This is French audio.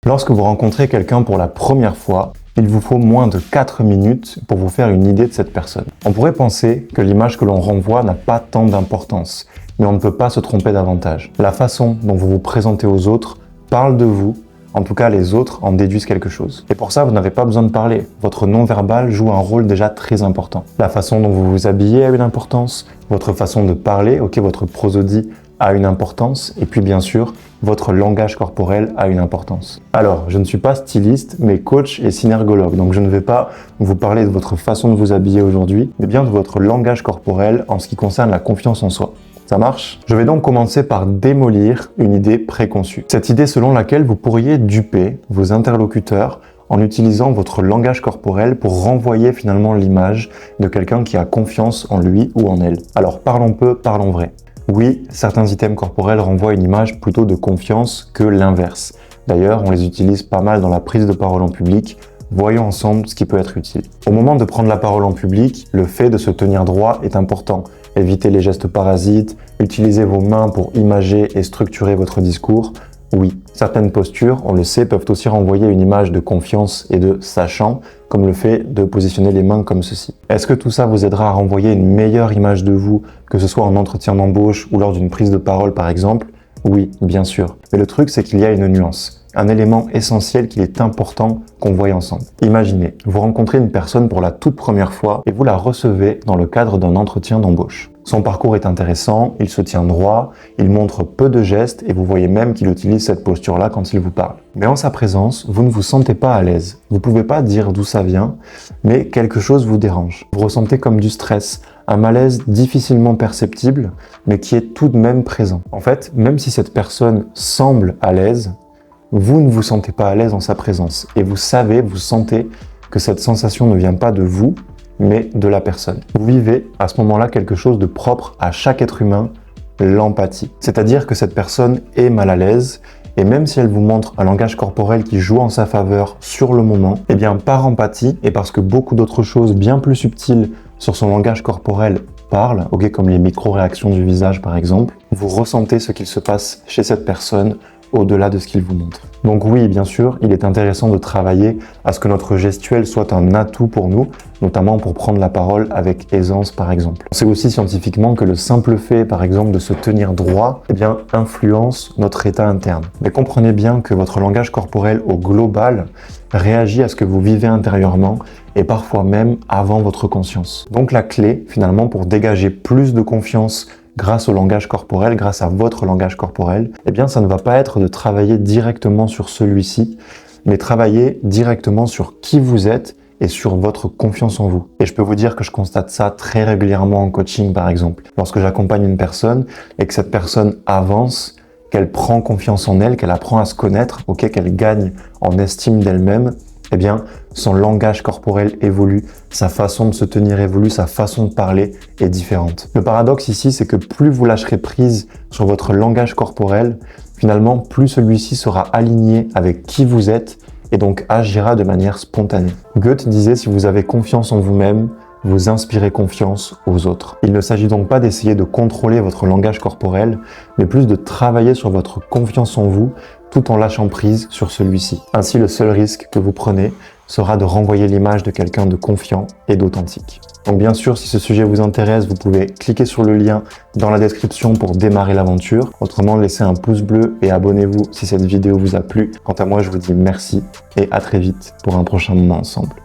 Lorsque vous rencontrez quelqu'un pour la première fois, il vous faut moins de 4 minutes pour vous faire une idée de cette personne. On pourrait penser que l'image que l'on renvoie n'a pas tant d'importance, mais on ne peut pas se tromper davantage. La façon dont vous vous présentez aux autres parle de vous, en tout cas les autres en déduisent quelque chose. Et pour ça, vous n'avez pas besoin de parler. Votre non-verbal joue un rôle déjà très important. La façon dont vous vous habillez a une importance, votre façon de parler, votre prosodie a une importance, et puis bien sûr, votre langage corporel a une importance. Alors, je ne suis pas styliste, mais coach et synergologue, donc je ne vais pas vous parler de votre façon de vous habiller aujourd'hui, mais bien de votre langage corporel en ce qui concerne la confiance en soi. Ça marche? Je vais donc commencer par démolir une idée préconçue. Cette idée selon laquelle vous pourriez duper vos interlocuteurs en utilisant votre langage corporel pour renvoyer finalement l'image de quelqu'un qui a confiance en lui ou en elle. Alors parlons peu, parlons vrai. Oui, certains items corporels renvoient une image plutôt de confiance que l'inverse. D'ailleurs, on les utilise pas mal dans la prise de parole en public. Voyons ensemble ce qui peut être utile. Au moment de prendre la parole en public, le fait de se tenir droit est important. Évitez les gestes parasites, utilisez vos mains pour imager et structurer votre discours. Oui, certaines postures, on le sait, peuvent aussi renvoyer une image de confiance et de sachant, comme le fait de positionner les mains comme ceci. Est-ce que tout ça vous aidera à renvoyer une meilleure image de vous, que ce soit en entretien d'embauche ou lors d'une prise de parole par exemple? Oui, bien sûr. Mais le truc, c'est qu'il y a une nuance. Un élément essentiel qu'il est important qu'on voie ensemble. Imaginez, vous rencontrez une personne pour la toute première fois et vous la recevez dans le cadre d'un entretien d'embauche. Son parcours est intéressant, il se tient droit, il montre peu de gestes et vous voyez même qu'il utilise cette posture-là quand il vous parle. Mais en sa présence, vous ne vous sentez pas à l'aise. Vous ne pouvez pas dire d'où ça vient, mais quelque chose vous dérange. Vous ressentez comme du stress, un malaise difficilement perceptible, mais qui est tout de même présent. En fait, même si cette personne semble à l'aise, vous ne vous sentez pas à l'aise en sa présence. Et vous sentez que cette sensation ne vient pas de vous, mais de la personne. Vous vivez à ce moment-là quelque chose de propre à chaque être humain, l'empathie. C'est-à-dire que cette personne est mal à l'aise, et même si elle vous montre un langage corporel qui joue en sa faveur sur le moment, eh bien par empathie, et parce que beaucoup d'autres choses bien plus subtiles sur son langage corporel parlent, comme les micro-réactions du visage par exemple, vous ressentez ce qu'il se passe chez cette personne au-delà de ce qu'il vous montre. Donc oui, bien sûr, il est intéressant de travailler à ce que notre gestuel soit un atout pour nous, notamment pour prendre la parole avec aisance par exemple. On sait aussi scientifiquement que le simple fait par exemple de se tenir droit, influence notre état interne. Mais comprenez bien que votre langage corporel au global réagit à ce que vous vivez intérieurement et parfois même avant votre conscience. Donc la clé finalement pour dégager plus de confiance grâce au langage corporel, grâce à votre langage corporel, ça ne va pas être de travailler directement sur celui-ci, mais travailler directement sur qui vous êtes et sur votre confiance en vous. Et je peux vous dire que je constate ça très régulièrement en coaching par exemple. Lorsque j'accompagne une personne et que cette personne avance, qu'elle prend confiance en elle, qu'elle apprend à se connaître, qu'elle gagne en estime d'elle-même, son langage corporel évolue, sa façon de se tenir évolue, sa façon de parler est différente. Le paradoxe ici, c'est que plus vous lâcherez prise sur votre langage corporel, finalement, plus celui-ci sera aligné avec qui vous êtes et donc agira de manière spontanée. Goethe disait, si vous avez confiance en vous-même, vous inspirez confiance aux autres. Il ne s'agit donc pas d'essayer de contrôler votre langage corporel, mais plus de travailler sur votre confiance en vous tout en lâchant prise sur celui-ci. Ainsi, le seul risque que vous prenez sera de renvoyer l'image de quelqu'un de confiant et d'authentique. Donc bien sûr, si ce sujet vous intéresse, vous pouvez cliquer sur le lien dans la description pour démarrer l'aventure. Autrement, laissez un pouce bleu et abonnez-vous si cette vidéo vous a plu. Quant à moi, je vous dis merci et à très vite pour un prochain moment ensemble.